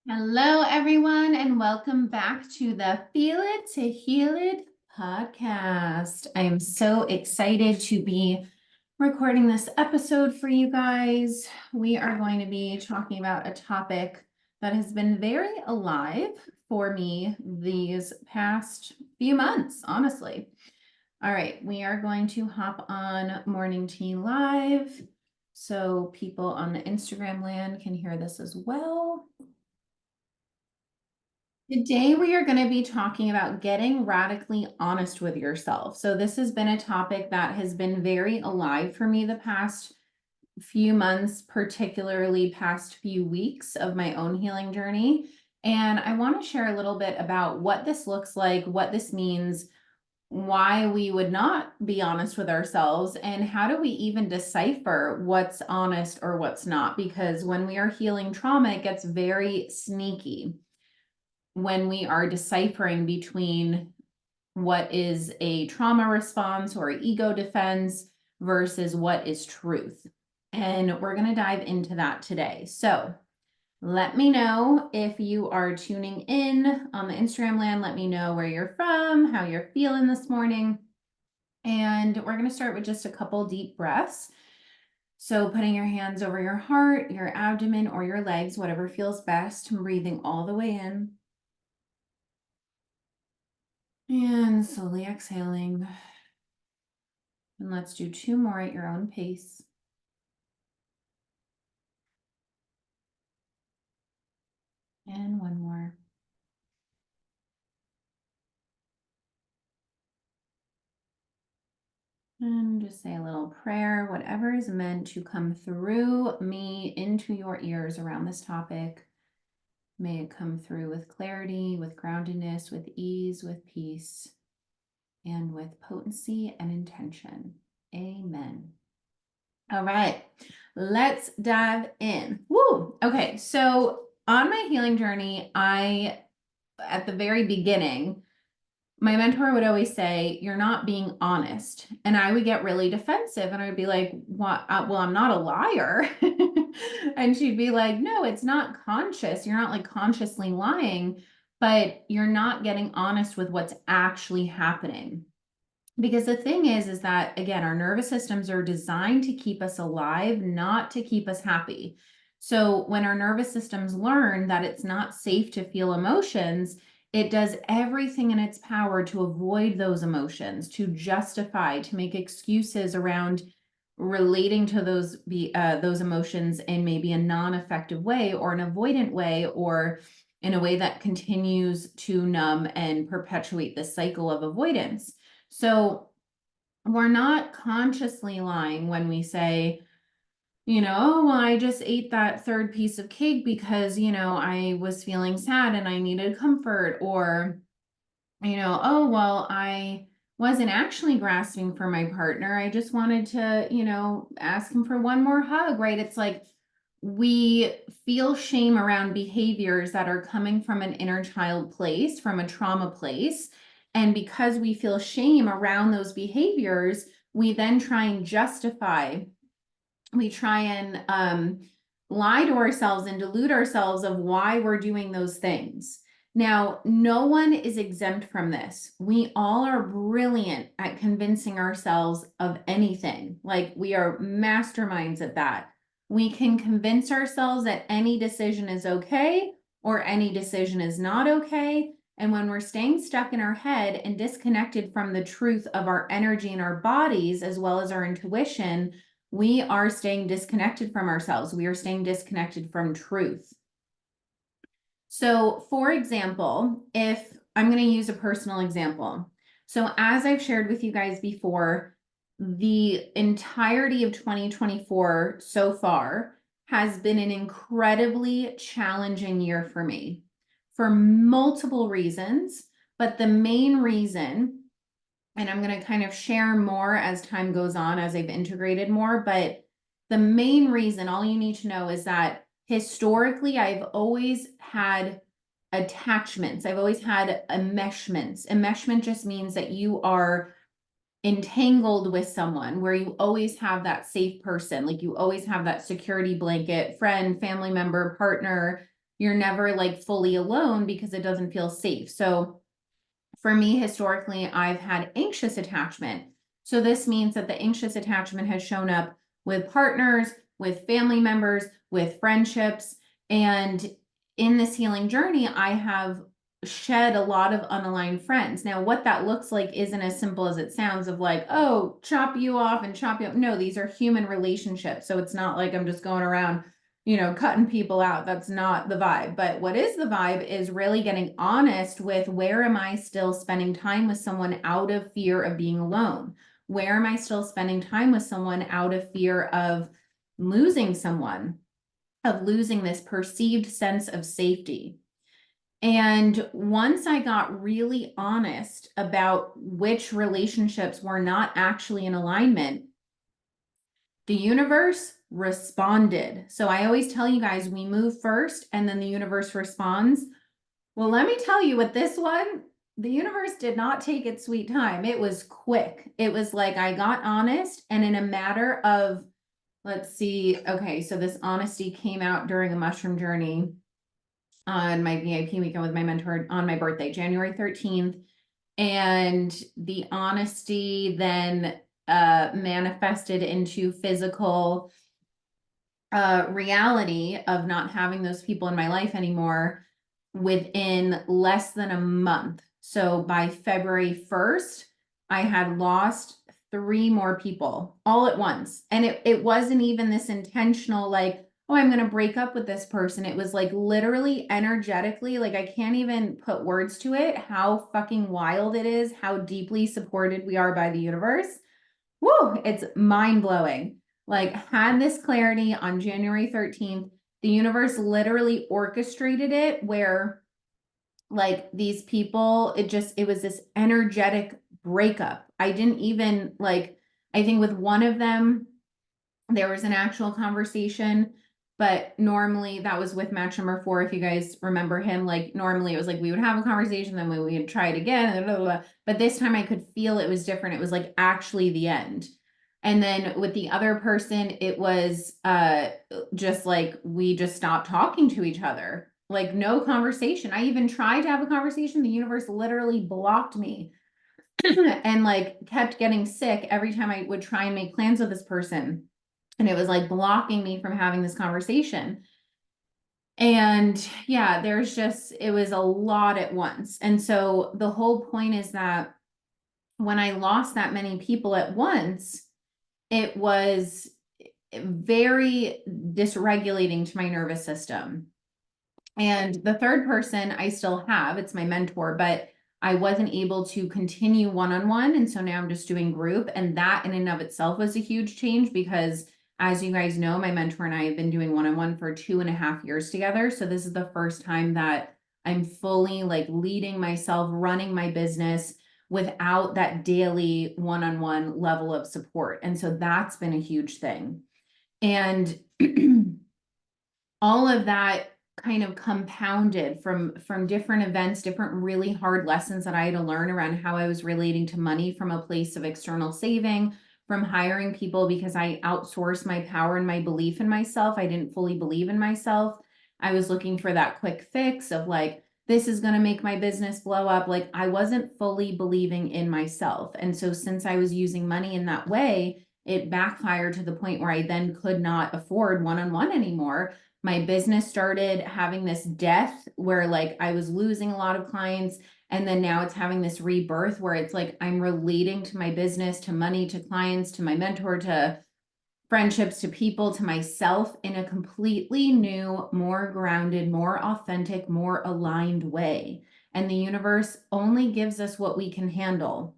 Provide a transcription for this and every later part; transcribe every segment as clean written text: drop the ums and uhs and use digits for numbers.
Hello, everyone, and welcome back to the Feel It to Heal It podcast. I am so excited to be recording this episode for you guys. We are going to be talking about a topic that has been very alive for me these past few months, honestly. All right, we are going to hop on Morning Tea Live so people on the Instagram land can hear this as well. Today, we are going to be talking about getting radically honest with yourself. So, this has been a topic that has been very alive for me the past few months, particularly past few weeks of my own healing journey. And I want to share a little bit about what this looks like, what this means, why we would not be honest with ourselves, and how do we even decipher what's honest or what's not? Because when we are healing trauma, it gets very sneaky when we are deciphering between what is a trauma response or ego defense versus what is truth. And we're going to dive into that today. So let me know if you are tuning in on the Instagram land. Let me know where you're from, how you're feeling this morning. And we're going to start with just a couple deep breaths. So putting your hands over your heart, your abdomen, or your legs, whatever feels best, breathing all the way in. And slowly exhaling. And let's do two more at your own pace. And one more. And just say a little prayer, whatever is meant to come through me into your ears around this topic. May it come through with clarity, with groundedness, with ease, with peace, and with potency and intention. Amen. All right, let's dive in. Woo! Okay, so on my healing journey, at the very beginning, my mentor would always say, "You're not being honest." And I would get really defensive and I would be like, "What? Well, I'm not a liar." And she'd be like, "No, it's not conscious. You're not like consciously lying, but you're not getting honest with what's actually happening." Because the thing is that, again, our nervous systems are designed to keep us alive, not to keep us happy. So when our nervous systems learn that it's not safe to feel emotions, it does everything in its power to avoid those emotions, to justify, to make excuses around relating to those emotions in maybe a non-effective way or an avoidant way, or in a way that continues to numb and perpetuate the cycle of avoidance. So we're not consciously lying when we say, "Oh, well, I just ate that third piece of cake because, I was feeling sad and I needed comfort." Or, "Oh, well, I wasn't actually grasping for my partner. I just wanted to, ask him for one more hug," right? It's like we feel shame around behaviors that are coming from an inner child place, from a trauma place. And because we feel shame around those behaviors, we then try and justify, we try and lie to ourselves and delude ourselves of why we're doing those things. Now, no one is exempt from this. We all are brilliant at convincing ourselves of anything. Like, we are masterminds at that. We can convince ourselves that any decision is okay or any decision is not okay. And when we're staying stuck in our head and disconnected from the truth of our energy and our bodies, as well as our intuition, we are staying disconnected from ourselves. We are staying disconnected from truth. So, for example, if I'm going to use a personal example. So, as I've shared with you guys before, the entirety of 2024 so far has been an incredibly challenging year for me for multiple reasons. But the main reason, and I'm going to kind of share more as time goes on, as I've integrated more, but the main reason, all you need to know, is that historically I've always had attachments. I've always had enmeshments. Enmeshment just means that you are entangled with someone, where you always have that safe person, like you always have that security blanket, friend, family member, partner, you're never like fully alone because it doesn't feel safe. So for me, historically, I've had anxious attachment. So this means that the anxious attachment has shown up with partners, with family members, with friendships. And in this healing journey, I have shed a lot of unaligned friends. Now, what that looks like isn't as simple as it sounds of like, oh, chop you off and chop you up. No, these are human relationships. So it's not like I'm just going around, cutting people out. That's not the vibe. But what is the vibe is really getting honest with, where am I still spending time with someone out of fear of being alone? Where am I still spending time with someone out of fear of losing someone, of losing this perceived sense of safety? And once I got really honest about which relationships were not actually in alignment, the universe responded. So I always tell you guys, we move first and then the universe responds. Well, let me tell you, with this one, the universe did not take its sweet time. It was quick. It was like I got honest, and in a matter of, let's see, okay, so this honesty came out during a mushroom journey on my VIP weekend with my mentor on my birthday, January 13th. And the honesty then manifested into physical reality of not having those people in my life anymore within less than a month. So by February 1st, I had lost 3 more people all at once. And it wasn't even this intentional, like, oh, I'm going to break up with this person. It was like literally energetically, like I can't even put words to it, how fucking wild it is, how deeply supported we are by the universe. Woo, it's mind blowing. Like, had this clarity on January 13th, the universe literally orchestrated it where, like, these people, it was this energetic breakup. I didn't even, like, I think with one of them, there was an actual conversation, but normally that was with match number 4. If you guys remember him, like, normally it was like we would have a conversation, then we would try it again, blah, blah, blah. But this time I could feel it was different. It was like actually the end. And then with the other person, it was just like we just stopped talking to each other, like no conversation. I even tried to have a conversation. The universe literally blocked me and like kept getting sick every time I would try and make plans with this person. And it was like blocking me from having this conversation. And yeah, it was a lot at once. And so the whole point is that when I lost that many people at once, it was very dysregulating to my nervous system. And the third person I still have, it's my mentor, but I wasn't able to continue one-on-one. And so now I'm just doing group. And that in and of itself was a huge change because, as you guys know, my mentor and I have been doing one-on-one for 2.5 years together. So this is the first time that I'm fully like leading myself, running my business without that daily one-on-one level of support. And so that's been a huge thing. And all of that kind of compounded from different events, different really hard lessons that I had to learn around how I was relating to money from a place of external saving, from hiring people because I outsourced my power and my belief in myself. I didn't fully believe in myself. I was looking for that quick fix of like, this is going to make my business blow up. Like, I wasn't fully believing in myself. And so since I was using money in that way, it backfired to the point where I then could not afford one-on-one anymore. My business started having this death where like I was losing a lot of clients. And then now it's having this rebirth where it's like I'm relating to my business, to money, to clients, to my mentor, to friendships, to people, to myself in a completely new, more grounded, more authentic, more aligned way. And the universe only gives us what we can handle.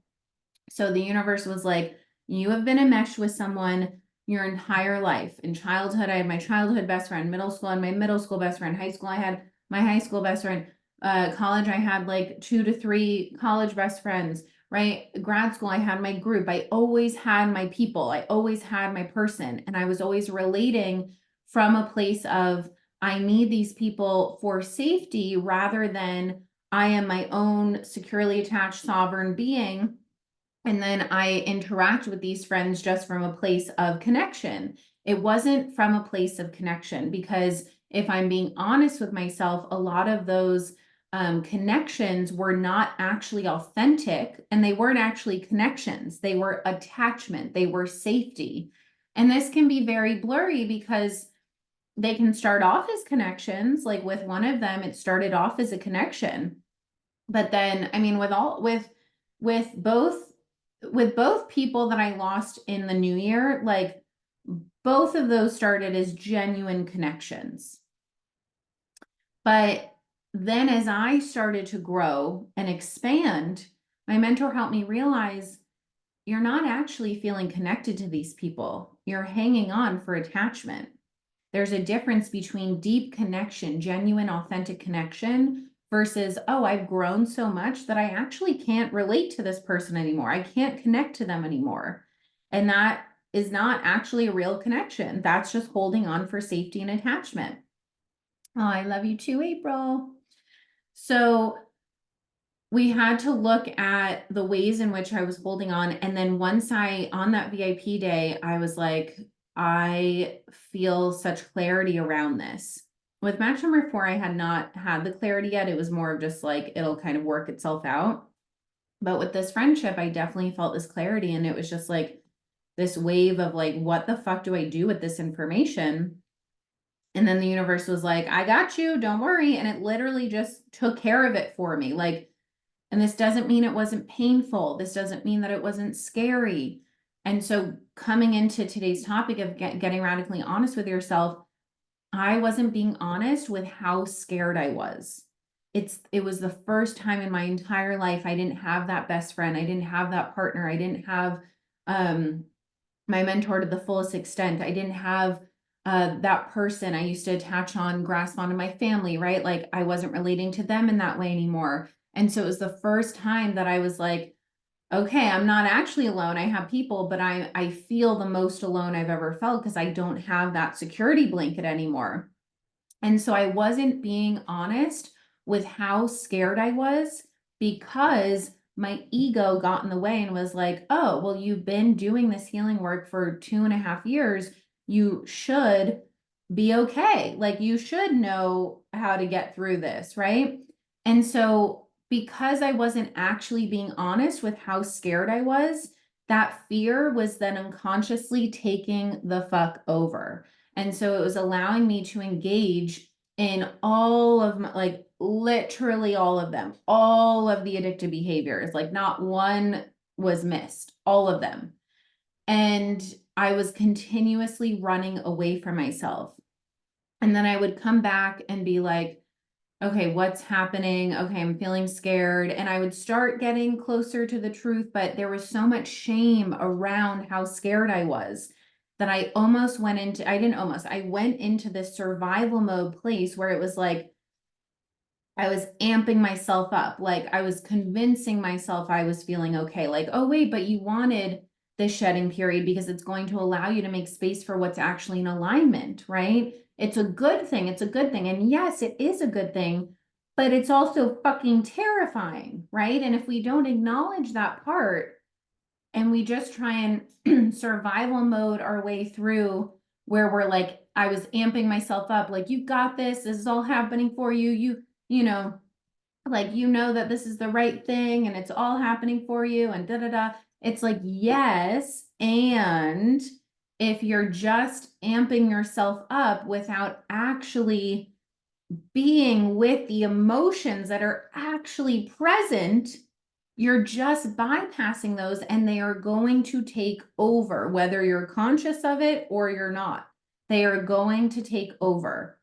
So the universe was like, you have been enmeshed with someone your entire life. In childhood, I had my childhood best friend. Middle school, I had my middle school best friend. High school, I had my high school best friend. College, I had like 2 to 3 college best friends, right? Grad school, I had my group. I always had my people. I always had my person. And I was always relating from a place of, I need these people for safety rather than I am my own securely attached sovereign being. And then I interact with these friends just from a place of connection. It wasn't from a place of connection because if I'm being honest with myself, a lot of those connections were not actually authentic, and they weren't actually connections. They were attachment, they were safety. And this can be very blurry because they can start off as connections. Like with one of them, it started off as a connection. But then, I mean, with both with both people that I lost in the new year, like both of those started as genuine connections. But then as I started to grow and expand, my mentor helped me realize you're not actually feeling connected to these people. You're hanging on for attachment. There's a difference between deep connection, genuine, authentic connection versus, oh, I've grown so much that I actually can't relate to this person anymore. I can't connect to them anymore. And that is not actually a real connection. That's just holding on for safety and attachment. Oh, I love you too, April. So we had to look at the ways in which I was holding on. And then once on that VIP day, I was like, I feel such clarity around this. With match number 4, I had not had the clarity yet. It was more of just like, it'll kind of work itself out. But with this friendship, I definitely felt this clarity. And it was just like this wave of like, what the fuck do I do with this information? And then the universe was like, I got you, don't worry. And it literally just took care of it for me. Like, and this doesn't mean it wasn't painful. This doesn't mean that it wasn't scary. And so coming into today's topic of getting radically honest with yourself, I wasn't being honest with how scared I was. It was the first time in my entire life I didn't have that best friend. I didn't have that partner. I didn't have my mentor to the fullest extent. I didn't have that person I used to attach on, grasp onto my family, right? Like I wasn't relating to them in that way anymore. And so it was the first time that I was like, okay, I'm not actually alone. I have people, but I feel the most alone I've ever felt because I don't have that security blanket anymore. And so I wasn't being honest with how scared I was because my ego got in the way and was like, oh, well, you've been doing this healing work for 2.5 years. You should be okay. Like you should know how to get through this, right? And so because I wasn't actually being honest with how scared I was, that fear was then unconsciously taking the fuck over. And so it was allowing me to engage in all of my, like literally all of them, all of the addictive behaviors, like not one was missed, all of them. And I was continuously running away from myself. And then I would come back and be like, okay, what's happening? Okay, I'm feeling scared. And I would start getting closer to the truth, but there was so much shame around how scared I was that I almost went into, I didn't almost, I went into this survival mode place where it was like, I was amping myself up. Like I was convincing myself I was feeling okay. Like, oh, wait, but you wanted this shedding period because it's going to allow you to make space for what's actually in alignment, right? It's a good thing. It's a good thing. And yes, it is a good thing, but it's also fucking terrifying, right? And if we don't acknowledge that part and we just try and survival mode our way through where we're like, I was amping myself up, like, you got this. This is all happening for you. You know, like, you know that this is the right thing and it's all happening for you and da da da. It's like, yes. And if you're just amping yourself up without actually being with the emotions that are actually present, you're just bypassing those and they are going to take over, whether you're conscious of it or you're not. They are going to take over.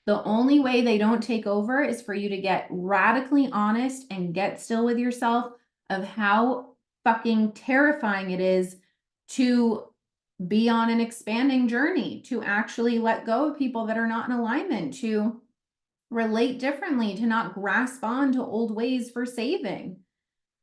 The only way they don't take over is for you to get radically honest and get still with yourself of how fucking terrifying it is to be on an expanding journey, to actually let go of people that are not in alignment, to relate differently, to not grasp on to old ways for saving,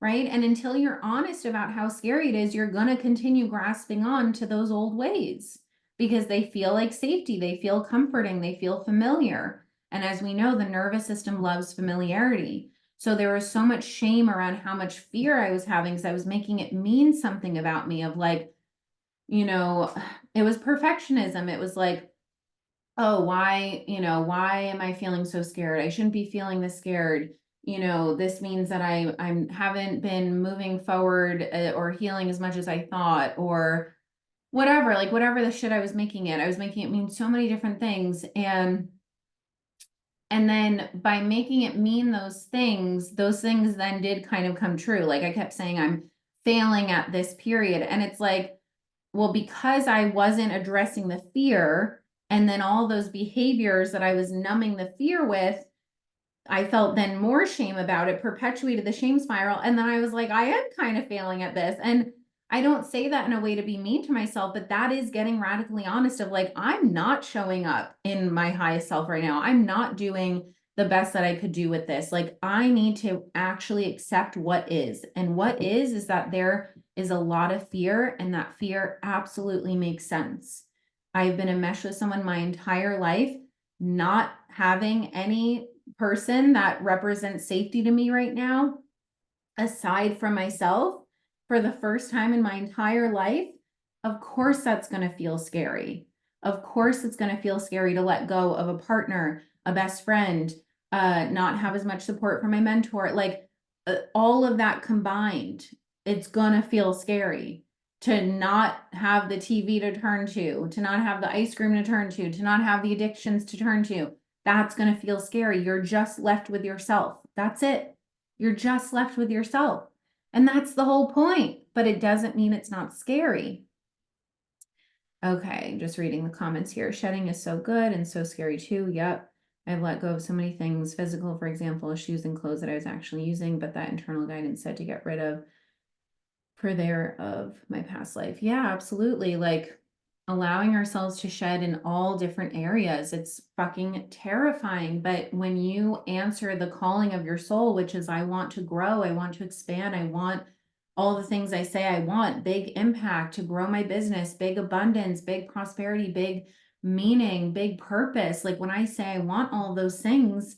right? And until you're honest about how scary it is, you're going to continue grasping on to those old ways because they feel like safety, they feel comforting, they feel familiar. And as we know, the nervous system loves familiarity. So there was so much shame around how much fear I was having because I was making it mean something about me of like, it was perfectionism. It was like, oh, why, why am I feeling so scared? I shouldn't be feeling this scared. This means that I haven't been moving forward or healing as much as I thought, or whatever, like whatever the shit I was making it mean so many different things. And then by making it mean those things then did kind of come true. Like I kept saying, I'm failing at this period. And it's like, well, because I wasn't addressing the fear, and then all those behaviors that I was numbing the fear with, I felt then more shame about it, perpetuated the shame spiral. And then I was like, I am kind of failing at this. And I don't say that in a way to be mean to myself, but that is getting radically honest of like, I'm not showing up in my highest self right now. I'm not doing the best that I could do with this. Like, I need to actually accept what is. And what is that there is a lot of fear, and that fear absolutely makes sense. I've been enmeshed with someone my entire life, not having any person that represents safety to me right now, aside from myself, for the first time in my entire life. Of course, that's going to feel scary. Of course, it's going to feel scary to let go of a partner, a best friend, not have as much support from my mentor. Like all of that combined, it's going to feel scary to not have the TV to turn to not have the ice cream to turn to not have the addictions to turn to. That's going to feel scary. You're just left with yourself. That's it. You're just left with yourself. And that's the whole point, but it doesn't mean it's not scary. Okay, just reading the comments here. Shedding is so good and so scary too. Yep. I've let go of so many things, physical, for example, shoes and clothes that I was actually using, but that internal guidance said to get rid of for there of my past life. Yeah, absolutely. Like allowing ourselves to shed in all different areas. It's fucking terrifying. But when you answer the calling of your soul, which is, I want to grow, I want to expand, I want all the things I say I want, big impact to grow my business, big abundance, big prosperity, big meaning, big purpose. Like when I say I want all those things,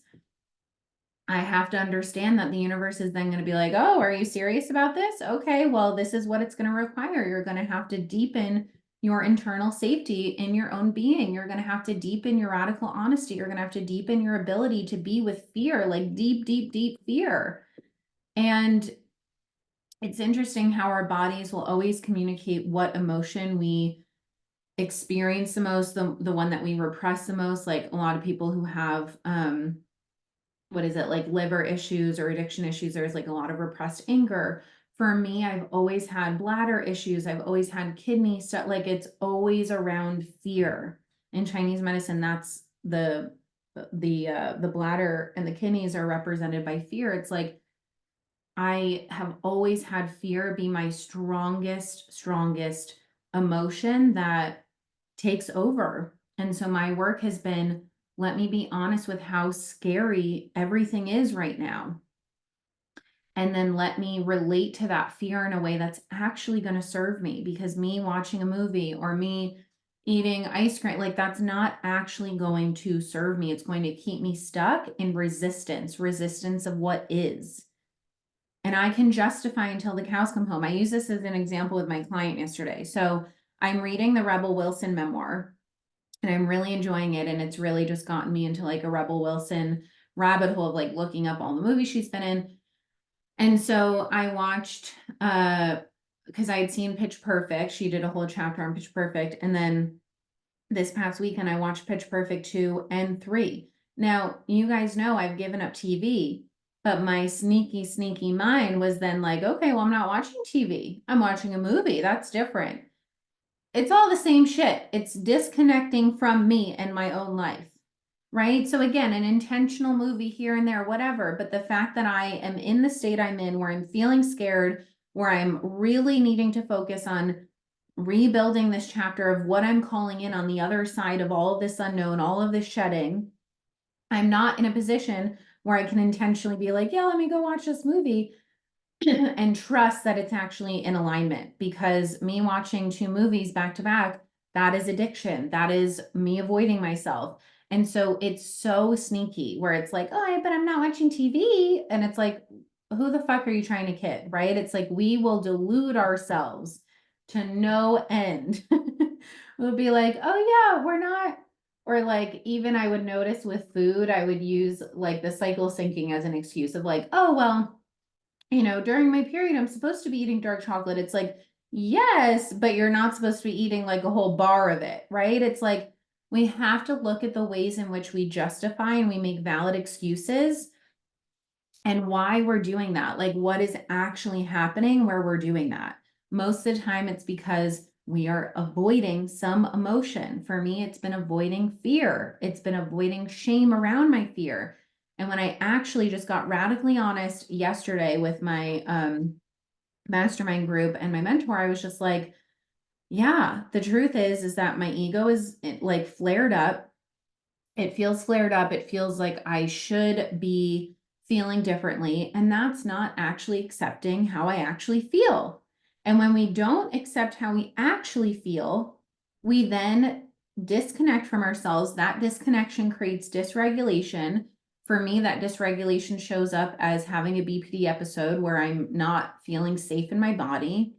I have to understand that the universe is then going to be like, oh, are you serious about this? Okay, well, this is what it's going to require. You're going to have to deepen your internal safety in your own being. You're going to have to deepen your radical honesty. You're going to have to deepen your ability to be with fear, like deep, deep, deep fear. And it's interesting how our bodies will always communicate what emotion we experience the most, the one that we repress the most. Like a lot of people who have what is it, like liver issues or addiction issues, there's like a lot of repressed anger. For me, I've always had bladder issues. I've always had kidney stuff. Like it's always around fear. In Chinese medicine, that's the bladder and the kidneys are represented by fear. It's like I have always had fear be my strongest emotion that takes over. And so my work has been, let me be honest with how scary everything is right now. And then let me relate to that fear in a way that's actually going to serve me, because me watching a movie or me eating ice cream, like that's not actually going to serve me. It's going to keep me stuck in resistance of what is. And I can justify until the cows come home. I use this as an example with my client yesterday. So I'm reading the Rebel Wilson memoir and I'm really enjoying it. And it's really just gotten me into like a Rebel Wilson rabbit hole of like looking up all the movies she's been in. And so I watched, because I had seen Pitch Perfect. She did a whole chapter on Pitch Perfect. And then this past weekend, I watched Pitch Perfect 2 and 3. Now, you guys know I've given up TV, but my sneaky mind was then like, okay, well, I'm not watching TV. I'm watching a movie. That's different. It's all the same shit. It's disconnecting from me and my own life, right? So again, an intentional movie here and there, whatever. But the fact that I am in the state I'm in, where I'm feeling scared, where I'm really needing to focus on rebuilding this chapter of what I'm calling in on the other side of all of this unknown, all of this shedding, I'm not in a position where I can intentionally be like, yeah, let me go watch this movie and trust that it's actually in alignment. Because me watching 2 movies back to back, that is addiction. That is me avoiding myself. And so it's so sneaky where it's like, oh, but I'm not watching TV. And it's like, who the fuck are you trying to kid? Right? It's like we will delude ourselves to no end. We'll be like, oh yeah, we're Or like, even I would notice with food, I would use like the cycle syncing as an excuse of like, oh, well, during my period, I'm supposed to be eating dark chocolate. It's like, yes, but you're not supposed to be eating like a whole bar of it, right? It's like, we have to look at the ways in which we justify and we make valid excuses and why we're doing that. Like, what is actually happening where we're doing that? Most of the time, it's because we are avoiding some emotion. For me, it's been avoiding fear, it's been avoiding shame around my fear. And when I actually just got radically honest yesterday with my mastermind group and my mentor, I was just like, yeah, the truth is that my ego is like flared up. It feels flared up. It feels like I should be feeling differently. And that's not actually accepting how I actually feel. And when we don't accept how we actually feel, we then disconnect from ourselves. That disconnection creates dysregulation. For me, that dysregulation shows up as having a BPD episode where I'm not feeling safe in my body.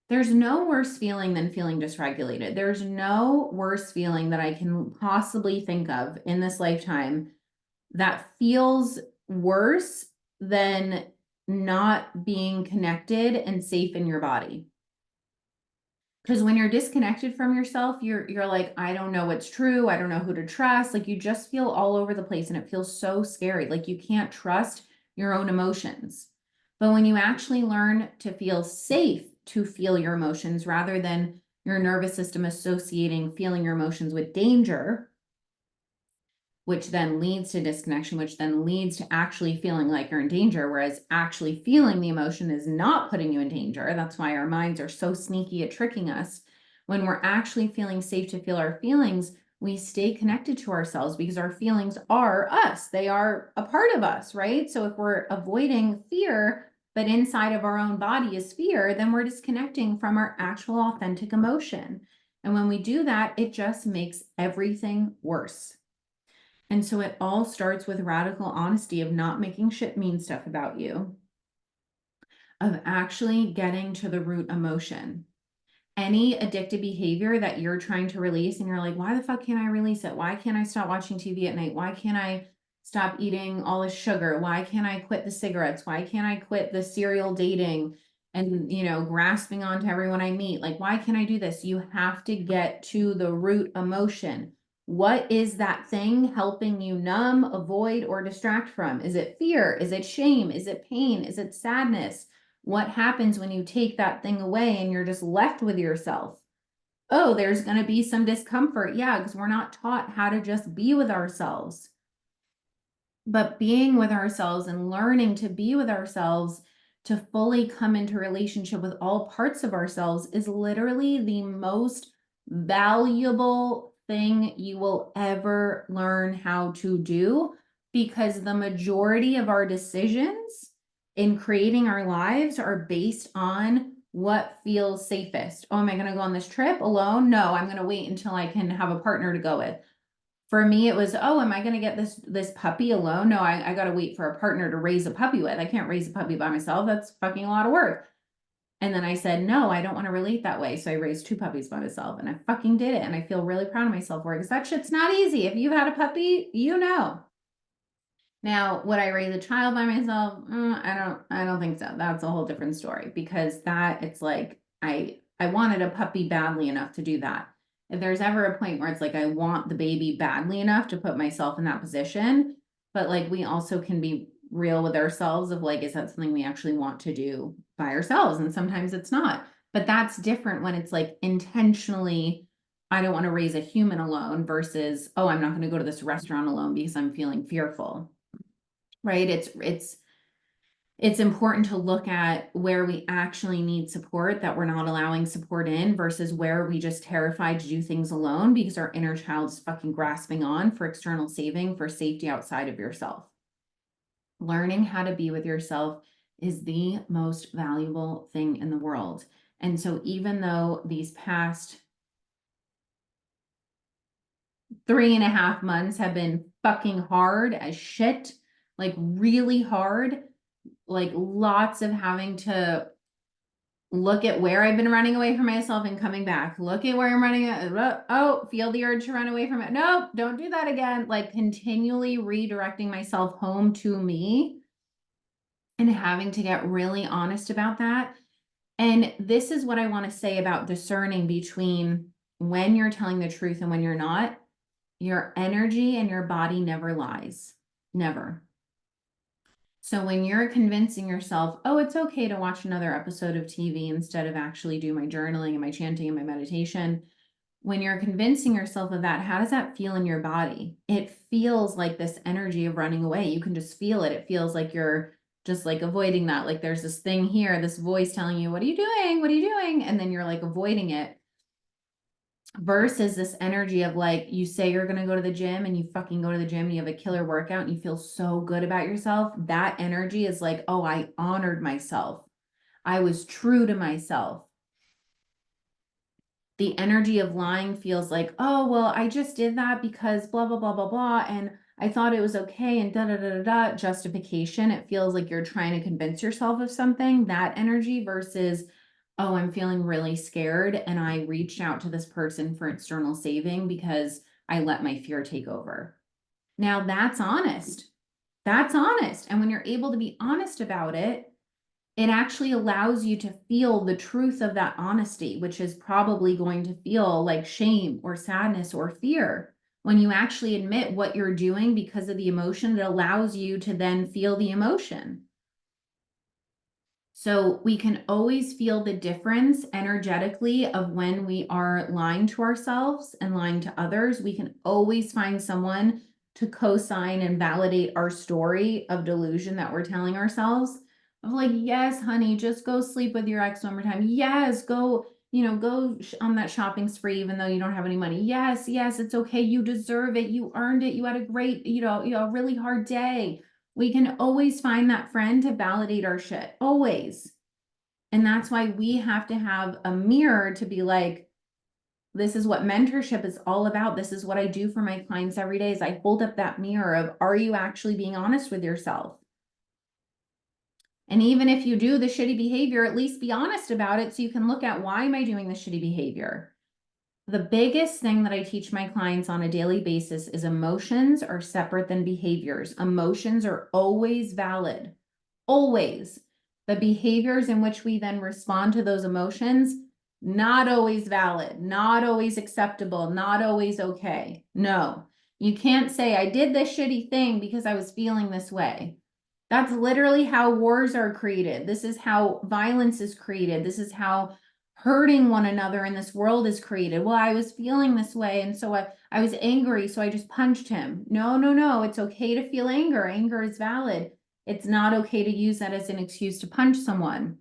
There's no worse feeling than feeling dysregulated. There's no worse feeling that I can possibly think of in this lifetime that feels worse than not being connected and safe in your body. Because when you're disconnected from yourself, you're like, I don't know what's true. I don't know who to trust. Like, you just feel all over the place and it feels so scary. Like, you can't trust your own emotions. But when you actually learn to feel safe to feel your emotions rather than your nervous system associating feeling your emotions with danger, which then leads to disconnection, which then leads to actually feeling like you're in danger, whereas actually feeling the emotion is not putting you in danger. That's why our minds are so sneaky at tricking us. When we're actually feeling safe to feel our feelings, we stay connected to ourselves because our feelings are us. They are a part of us, right? So if we're avoiding fear, but inside of our own body is fear, then we're disconnecting from our actual authentic emotion. And when we do that, it just makes everything worse. And so it all starts with radical honesty of not making shit mean stuff about you, of actually getting to the root emotion. Any addictive behavior that you're trying to release and you're like, why the fuck can't I release it? Why can't I stop watching TV at night? Why can't I stop eating all this sugar? Why can't I quit the cigarettes? Why can't I quit the serial dating and, grasping onto everyone I meet? Like, why can't I do this? You have to get to the root emotion. What is that thing helping you numb, avoid, or distract from? Is it fear? Is it shame? Is it pain? Is it sadness? What happens when you take that thing away and you're just left with yourself? Oh, there's going to be some discomfort. Yeah, because we're not taught how to just be with ourselves. But being with ourselves and learning to be with ourselves to fully come into relationship with all parts of ourselves is literally the most valuable thing you will ever learn how to do, because the majority of our decisions in creating our lives are based on what feels safest. Oh, am I going to go on this trip alone? No, I'm going to wait until I can have a partner to go with. For me, it was, oh, am I going to get this puppy alone? No, I got to wait for a partner to raise a puppy with. I can't raise a puppy by myself. That's fucking a lot of work. And then I said, no, I don't want to relate that way. So I raised 2 puppies by myself and I fucking did it. And I feel really proud of myself for it because that shit's not easy. If you've had a puppy, you know. Now, would I raise a child by myself? I don't think so. That's a whole different story because it's like, I wanted a puppy badly enough to do that. If there's ever a point where it's like, I want the baby badly enough to put myself in that position, but like, we also can be real with ourselves of like, is that something we actually want to do by ourselves? And sometimes it's not, but that's different when it's like intentionally, I don't want to raise a human alone versus, oh, I'm not going to go to this restaurant alone because I'm feeling fearful. Right? It's important to look at where we actually need support that we're not allowing support in versus where we just terrified to do things alone because our inner child is fucking grasping on for external saving, for safety outside of yourself. Learning how to be with yourself is the most valuable thing in the world. And so even though these past 3.5 months have been fucking hard as shit, like really hard, like lots of having to look at where I've been running away from myself and coming back. Look at where I'm running. Oh, feel the urge to run away from it. Nope, don't do that again. Like continually redirecting myself home to me and having to get really honest about that. And this is what I want to say about discerning between when you're telling the truth and when you're not. Your energy and your body never lies. Never. So when you're convincing yourself, oh, it's okay to watch another episode of TV instead of actually do my journaling and my chanting and my meditation, when you're convincing yourself of that, how does that feel in your body? It feels like this energy of running away. You can just feel it. It feels like you're just like avoiding that. Like there's this thing here, this voice telling you, what are you doing? What are you doing? And then you're like avoiding it. Versus this energy of like, you say you're going to go to the gym and you fucking go to the gym and you have a killer workout and you feel so good about yourself. That energy is like, oh, I honored myself. I was true to myself. The energy of lying feels like, oh, well, I just did that because blah, blah, blah, blah, blah. And I thought it was okay. And da, da, da, da, da, justification. It feels like you're trying to convince yourself of something, that energy versus, oh, I'm feeling really scared. And I reached out to this person for external saving because I let my fear take over. Now that's honest. That's honest. And when you're able to be honest about it, it actually allows you to feel the truth of that honesty, which is probably going to feel like shame or sadness or fear. When you actually admit what you're doing because of the emotion, it allows you to then feel the emotion. So we can always feel the difference energetically of when we are lying to ourselves and lying to others. We can always find someone to co-sign and validate our story of delusion that we're telling ourselves. Of like, yes, honey, just go sleep with your ex one more time. Yes, go, go on that shopping spree, even though you don't have any money. Yes, yes, it's okay. You deserve it. You earned it. You had a great, a really hard day. We can always find that friend to validate our shit, always. And that's why we have to have a mirror to be like, this is what mentorship is all about. This is what I do for my clients every day is I hold up that mirror of, are you actually being honest with yourself? And even if you do the shitty behavior, at least be honest about it so you can look at, why am I doing the shitty behavior? The biggest thing that I teach my clients on a daily basis is emotions are separate than behaviors. Emotions are always valid, always. The behaviors in which we then respond to those emotions, not always valid, not always acceptable, not always okay. No, you can't say I did this shitty thing because I was feeling this way. That's literally how wars are created. This is how violence is created. This is how hurting one another in this world is created. Well, I was feeling this way, and so I was angry, so I just punched him. No, no, no. It's okay to feel anger. Anger is valid. It's not okay to use that as an excuse to punch someone,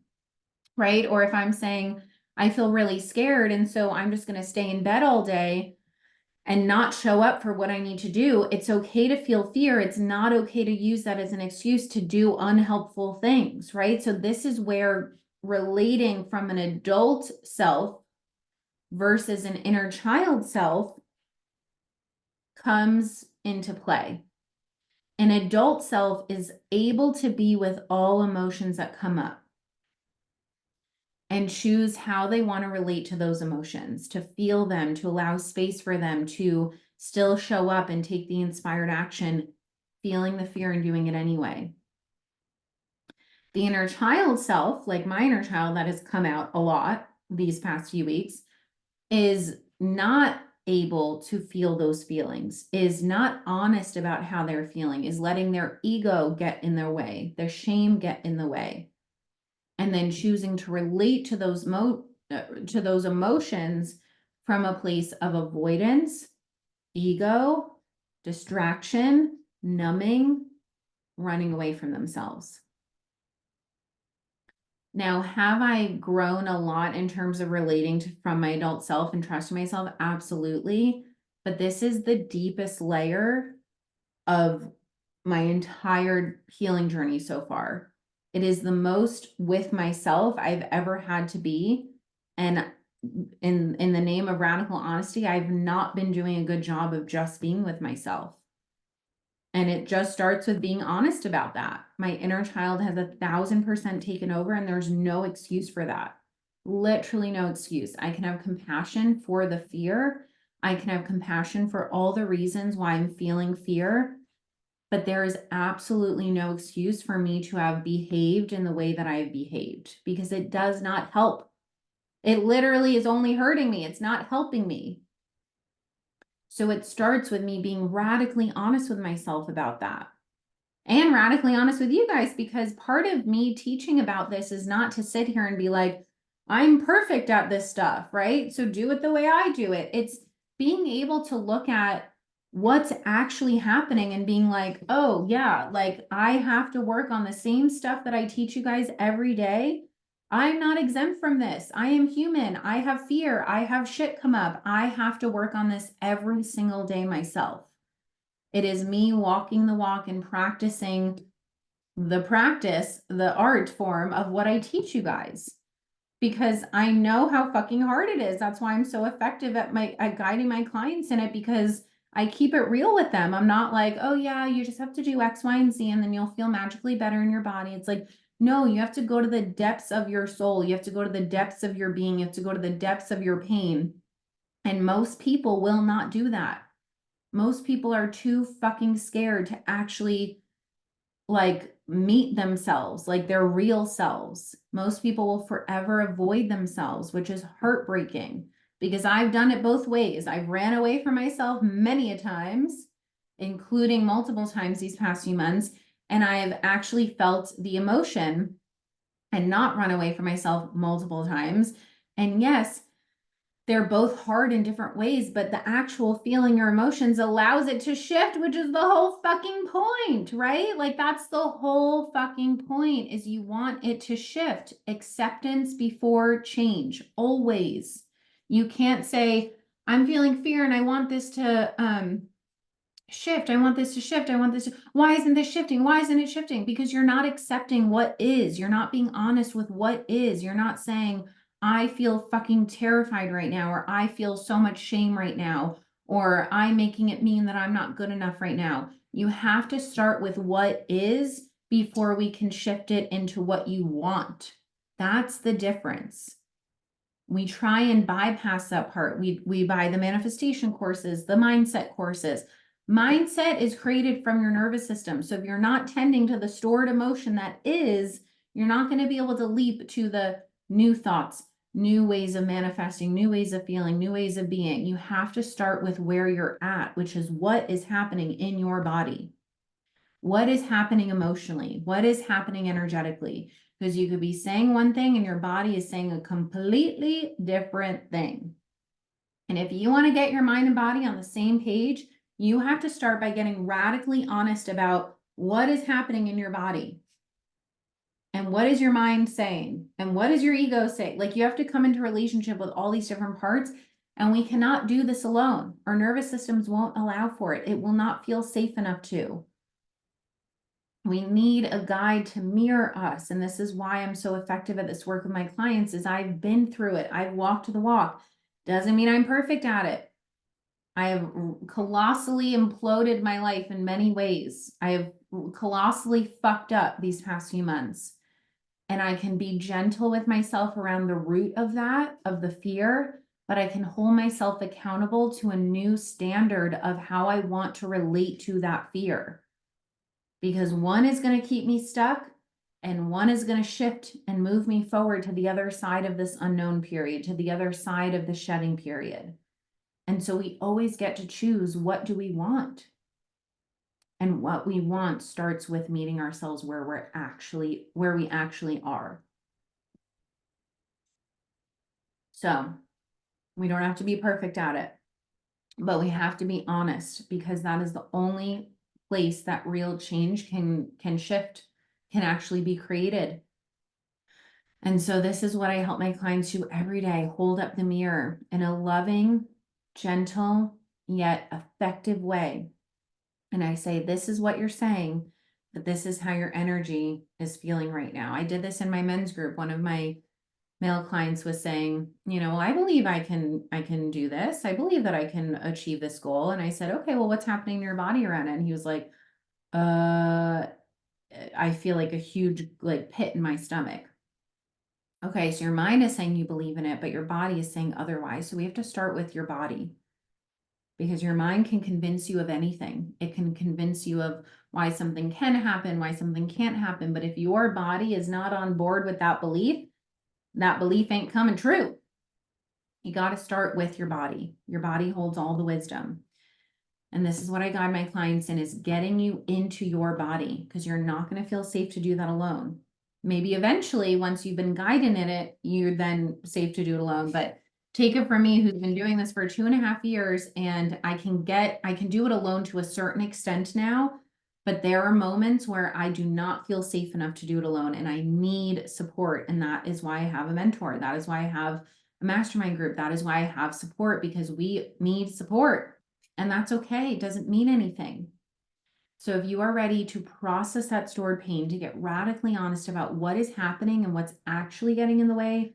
right? Or if I'm saying I feel really scared, and so I'm just going to stay in bed all day and not show up for what I need to do. It's okay to feel fear. It's not okay to use that as an excuse to do unhelpful things, right? So this is where relating from an adult self versus an inner child self comes into play. An adult self is able to be with all emotions that come up and choose how they want to relate to those emotions, to feel them, to allow space for them to still show up and take the inspired action, feeling the fear and doing it anyway. The inner child self, like my inner child that has come out a lot these past few weeks, is not able to feel those feelings, is not honest about how they're feeling, is letting their ego get in their way, their shame get in the way, and then choosing to relate to those emotions from a place of avoidance, ego, distraction, numbing, running away from themselves. Now, have I grown a lot in terms of relating to from my adult self and trusting myself? Absolutely. But this is the deepest layer of my entire healing journey so far. It is the most with myself I've ever had to be. And in the name of radical honesty, I've not been doing a good job of just being with myself. And it just starts with being honest about that. My inner child has 1,000% taken over, and there's no excuse for that. Literally no excuse. I can have compassion for the fear. I can have compassion for all the reasons why I'm feeling fear. But there is absolutely no excuse for me to have behaved in the way that I've behaved, because it does not help. It literally is only hurting me. It's not helping me. So it starts with me being radically honest with myself about that, and radically honest with you guys, because part of me teaching about this is not to sit here and be like, I'm perfect at this stuff, right? So do it the way I do it. It's being able to look at what's actually happening and being like, oh, yeah, like I have to work on the same stuff that I teach you guys every day. I'm not exempt from this. I am human. I have fear. I have shit come up. I have to work on this every single day myself. It is me walking the walk and practicing the practice, the art form of what I teach you guys. Because I know how fucking hard it is. That's why I'm so effective at guiding my clients in it, because I keep it real with them. I'm not like, oh yeah, you just have to do X, Y, and Z, and then you'll feel magically better in your body. It's like, no, you have to go to the depths of your soul. You have to go to the depths of your being. You have to go to the depths of your pain. And most people will not do that. Most people are too fucking scared to actually like meet themselves, like their real selves. Most people will forever avoid themselves, which is heartbreaking, because I've done it both ways. I've ran away from myself many a times, including multiple times these past few months, and I've actually felt the emotion and not run away from myself multiple times. And yes, they're both hard in different ways, but the actual feeling or emotions allows it to shift, which is the whole fucking point, right? Like that's the whole fucking point, is you want it to shift. Acceptance before change, always. You can't say, I'm feeling fear and I want this to shift. I want this to shift. I want this to, why isn't this shifting? Why isn't it shifting? Because you're not accepting what is. You're not being honest with what is. You're not saying, I feel fucking terrified right now, or I feel so much shame right now, or I'm making it mean that I'm not good enough right now. You have to start with what is before we can shift it into what you want. That's the difference. We try and bypass that part. We buy the manifestation courses, the mindset courses. Mindset is created from your nervous system. So if you're not tending to the stored emotion that is, you're not going to be able to leap to the new thoughts, new ways of manifesting, new ways of feeling, new ways of being. You have to start with where you're at, which is what is happening in your body. What is happening emotionally? What is happening energetically? Because you could be saying one thing and your body is saying a completely different thing. And if you want to get your mind and body on the same page, you have to start by getting radically honest about what is happening in your body. And what is your mind saying? And what is your ego saying? Like you have to come into relationship with all these different parts. And we cannot do this alone. Our nervous systems won't allow for it. It will not feel safe enough to. We need a guide to mirror us. And this is why I'm so effective at this work with my clients, is I've been through it. I've walked the walk. Doesn't mean I'm perfect at it. I have colossally imploded my life in many ways. I have colossally fucked up these past few months. And I can be gentle with myself around the root of that, of the fear, but I can hold myself accountable to a new standard of how I want to relate to that fear. Because one is going to keep me stuck and one is going to shift and move me forward to the other side of this unknown period, to the other side of the shedding period. And so we always get to choose, what do we want? And what we want starts with meeting ourselves where we actually are. So we don't have to be perfect at it, but we have to be honest, because that is the only place that real change can shift, can actually be created. And so this is what I help my clients do every day: hold up the mirror in a loving, gentle, yet effective way. And I say, this is what you're saying, but this is how your energy is feeling right now. I did this in my men's group. One of my male clients was saying, well, I believe I can do this. I believe that I can achieve this goal. And I said, okay, well, what's happening in your body around it? And he was like, I feel like a huge like pit in my stomach. Okay, so your mind is saying you believe in it, but your body is saying otherwise. So we have to start with your body, because your mind can convince you of anything. It can convince you of why something can happen, why something can't happen. But if your body is not on board with that belief ain't coming true. You got to start with your body. Your body holds all the wisdom. And this is what I guide my clients in, is getting you into your body, because you're not going to feel safe to do that alone. Maybe eventually, once you've been guided in it, you're then safe to do it alone. But take it from me, who's been doing this for 2.5 years, and I can do it alone to a certain extent now. But there are moments where I do not feel safe enough to do it alone, and I need support. And that is why I have a mentor. That is why I have a mastermind group. That is why I have support, because we need support. And that's okay. It doesn't mean anything. So if you are ready to process that stored pain, to get radically honest about what is happening and what's actually getting in the way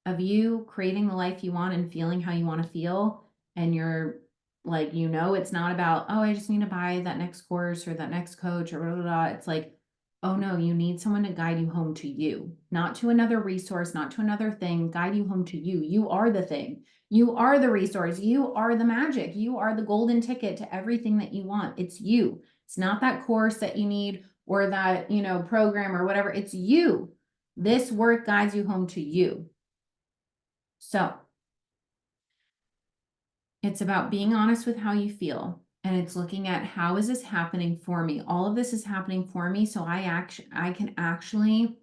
of you creating the life you want and feeling how you want to feel, and you're like, it's not about, oh, I just need to buy that next course or that next coach or blah, blah, blah. It's like, oh no, you need someone to guide you home to you, not to another resource, not to another thing, guide you home to you. You are the thing. You are the resource. You are the magic. You are the golden ticket to everything that you want. It's you. It's not that course that you need or that, program or whatever. It's you. This work guides you home to you. So it's about being honest with how you feel. And it's looking at, how is this happening for me? All of this is happening for me. So I can actually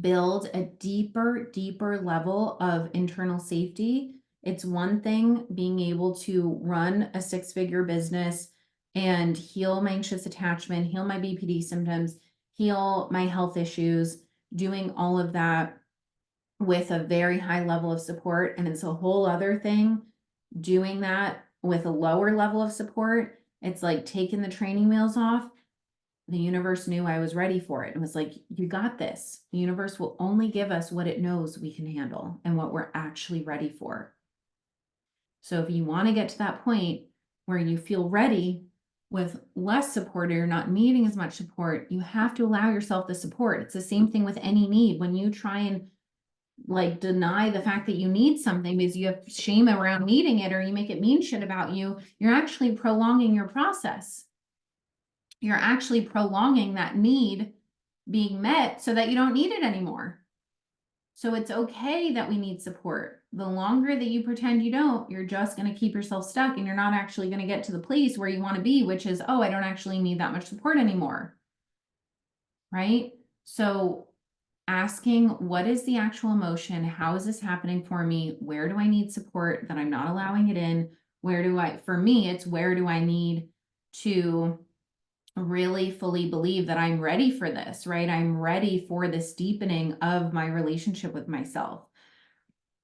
build a deeper level of internal safety. It's one thing being able to run a 6-figure business and heal my anxious attachment, heal my BPD symptoms, heal my health issues, doing all of that with a very high level of support. And it's a whole other thing doing that with a lower level of support. It's like taking the training wheels off. The universe knew I was ready for it and was like, you got this. The universe will only give us what it knows we can handle and what we're actually ready for. So if you want to get to that point where you feel ready with less support, or you're not needing as much support, you have to allow yourself the support. It's the same thing with any need. When you try and deny the fact that you need something because you have shame around needing it, or you make it mean shit about you, you're actually prolonging your process. You're actually prolonging that need being met so that you don't need it anymore. So it's okay that we need support. The longer that you pretend you don't, you're just going to keep yourself stuck, and you're not actually going to get to the place where you want to be, which is, oh, I don't actually need that much support anymore. Right? So asking, what is the actual emotion? How is this happening for me? Where do I need support that I'm not allowing it in? For me, it's where do I need to really fully believe that I'm ready for this, right? I'm ready for this deepening of my relationship with myself.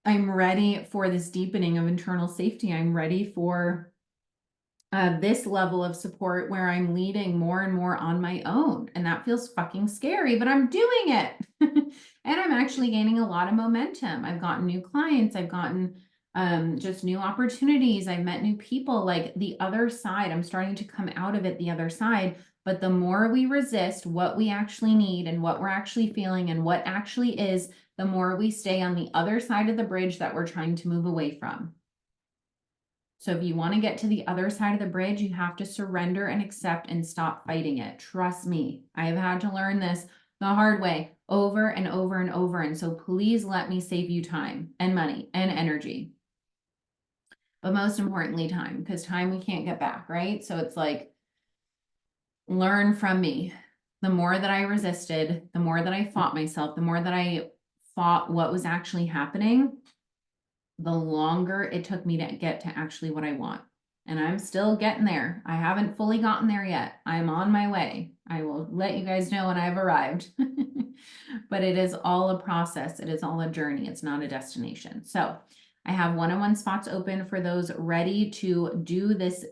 I'm ready for this deepening of internal safety. I'm ready for this level of support where I'm leading more and more on my own. And that feels fucking scary, but I'm doing it. And I'm actually gaining a lot of momentum. I've gotten new clients. I've gotten just new opportunities. I've met new people. Like the other side, I'm starting to come out of it the other side. But the more we resist what we actually need and what we're actually feeling and what actually is, the more we stay on the other side of the bridge that we're trying to move away from. So if you want to get to the other side of the bridge, you have to surrender and accept and stop fighting it. Trust me, I have had to learn this the hard way over and over and over. And so please let me save you time and money and energy. But most importantly, time, because time we can't get back, right? So it's like, learn from me. The more that I resisted, the more that I fought myself, the more that I fought what was actually happening, the longer it took me to get to actually what I want. And I'm still getting there. I haven't fully gotten there yet. I'm on my way. I will let you guys know when I've arrived. But it is all a process. It is all a journey. It's not a destination. So I have one-on-one spots open for those ready to do this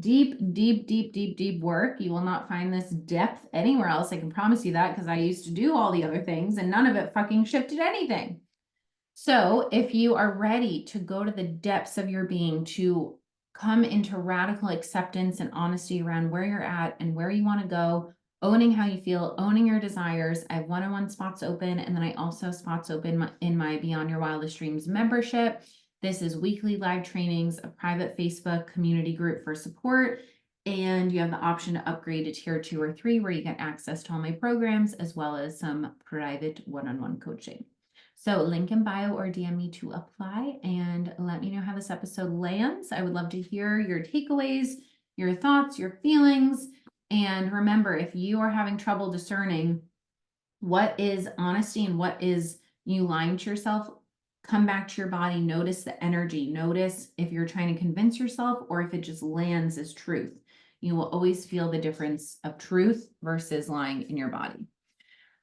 deep work. You will not find this depth anywhere else. I can promise you that, because I used to do all the other things and none of it fucking shifted anything. So if you are ready to go to the depths of your being, to come into radical acceptance and honesty around where you're at and where you want to go, owning how you feel, owning your desires. I have one-on-one spots open, and then I also have spots open in my Beyond Your Wildest Dreams membership. This is weekly live trainings, a private Facebook community group for support, and you have the option to upgrade to tier 2 or 3, where you get access to all my programs, as well as some private one-on-one coaching. So link in bio or DM me to apply, and let me know how this episode lands. I would love to hear your takeaways, your thoughts, your feelings. And remember, if you are having trouble discerning what is honesty and what is you lying to yourself, come back to your body, notice the energy, notice if you're trying to convince yourself or if it just lands as truth. You will always feel the difference of truth versus lying in your body.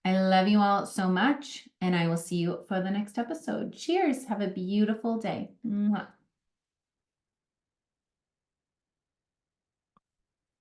I love you all so much, and I will see you for the next episode. Cheers. Have a beautiful day. Mwah.